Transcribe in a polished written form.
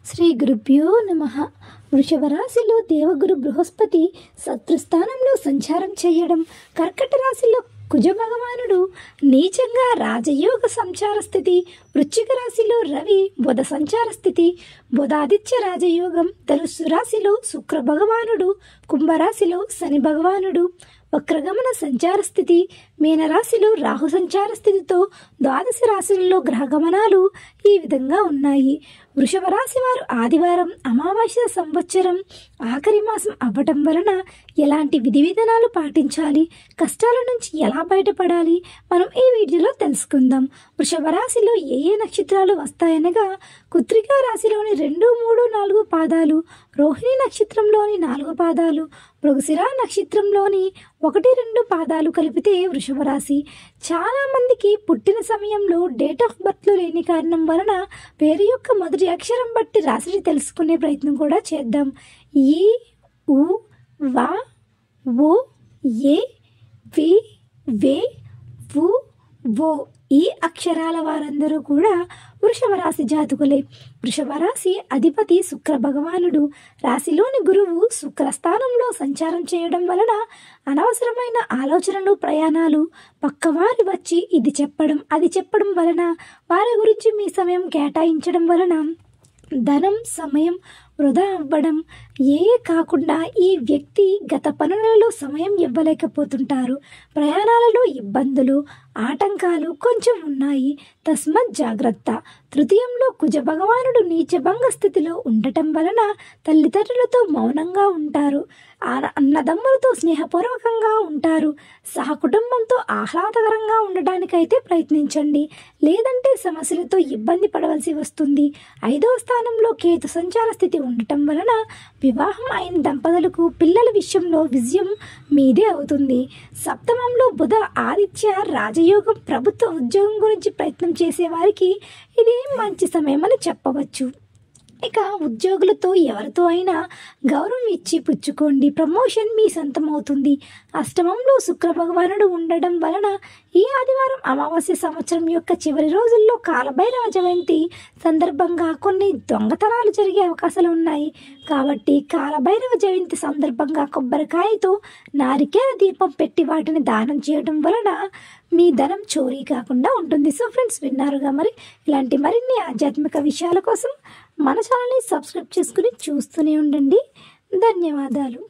శ్రీ గురుభ్యో నమః. వృషభ రాశిలో దేవగురు బృహస్పతి శత్రుస్థానంలో సంచారం చేయడం, కర్కట రాశిలో కుజ భగవానుడు నీచంగా రాజయోగ సంచార స్థితి, వృశ్చిక రాశిలో రవి బుధ సంచార స్థితి, బుధాదిత్య రాజయోగం, ధనుస్సు రాశిలో శుక్ర భగవానుడు, కుంభరాశిలో శని భగవానుడు వక్రగమన సంచార స్థితి, మీనరాశిలో రాహు సంచార స్థితితో ద్వాదశ రాశులలో గ్రహగమనాలు ఈ విధంగా ఉన్నాయి. వృషభ రాశి వారు ఆదివారం అమావాస్య సంవత్సరం ఆఖరి మాసం అవ్వటం వలన ఎలాంటి విధి విధానాలు పాటించాలి, కష్టాల నుంచి ఎలా బయటపడాలి మనం ఈ వీడియోలో తెలుసుకుందాం. వృషభ రాశిలో ఏ ఏ నక్షత్రాలు వస్తాయనగా కృత్తికా రాశిలోని 2, 3, 4 పాదాలు, రోహిణి నక్షత్రంలోని 4 పాదాలు, మృగశిర నక్షత్రంలోని 1, 2 పాదాలు కలిపితే వృషభ రాశి. చాలా మందికి పుట్టిన సమయంలో డేట్ ఆఫ్ బర్త్లో లేని కారణం వలన పేరు యొక్క మొదటి అక్షరం బట్టి రాశిని తెలుసుకునే ప్రయత్నం కూడా చేద్దాం. ఈ, ఉ, వా, ఓ, ఏ, వి, వే, వు, ఓ ఈ అక్షరాల వారందరూ కూడా వృషభ రాశి జాతకులే. వృషభ రాశి అధిపతి శుక్ర భగవానుడు. రాశిలోని గురువు శుక్రస్థానంలో సంచారం చేయడం వలన అనవసరమైన ఆలోచనలు, ప్రయాణాలు, పక్కవారి వచ్చి ఇది చెప్పడం అది చెప్పడం వలన, వారి గురించి మీ సమయం కేటాయించడం వలన ధనం, సమయం వృధా అవ్వడం. కాకుండా ఈ వ్యక్తి గత పనులలో సమయం ఇవ్వలేకపోతుంటారు. ప్రయాణాలలో ఇబ్బందులు, ఆటంకాలు కొంచెం ఉన్నాయి. తస్మత్ జాగ్రత్త. తృతీయంలో కుజ భగవానుడు నీచభంగ స్థితిలో ఉండటం వలన తల్లిదండ్రులతో మౌనంగా ఉంటారు. అన్నదమ్ములతో స్నేహపూర్వకంగా ఉంటారు. సహకుటుంబంతో ఆహ్లాదకరంగా ఉండటానికైతే ప్రయత్నించండి, లేదంటే సమస్యలతో ఇబ్బంది పడవలసి వస్తుంది. 5వ స్థానంలో కేతు సంచార స్థితి ఉండటం వలన వివాహం అయిన దంపతులకు పిల్లల విషయంలో విజయం మీదే అవుతుంది. సప్తమంలో బుధ ఆదిత్య రాజయోగం. ప్రభుత్వ ఉద్యోగం గురించి ప్రయత్నం చేసేవారికి ఇది మంచి సమయం అని చెప్పవచ్చు. ఇక ఉద్యోగులతో ఎవరితో అయినా గౌరవం ఇచ్చి పుచ్చుకోండి, ప్రమోషన్ మీ సొంతం అవుతుంది. అష్టమంలో శుక్ర భగవానుడు ఉండడం వలన ఈ ఆదివారం అమావాస్య సంవత్సరం యొక్క చివరి రోజుల్లో కాలభైరవ జయంతి సందర్భంగా కొన్ని దొంగతనాలు జరిగే అవకాశాలు ఉన్నాయి. కాబట్టి కాలభైరవ జయంతి సందర్భంగా కొబ్బరికాయతో నారికేల దీపం పెట్టి వాటిని దానం చేయడం వలన మీ ధనం చోరీ కాకుండా ఉంటుంది. సో ఫ్రెండ్స్, విన్నారుగా మరి. ఇలాంటి మరిన్ని ఆధ్యాత్మిక విషయాల కోసం మన ఛానల్ని సబ్స్క్రైబ్ చేసుకుని చూస్తూనే ఉండండి. ధన్యవాదాలు.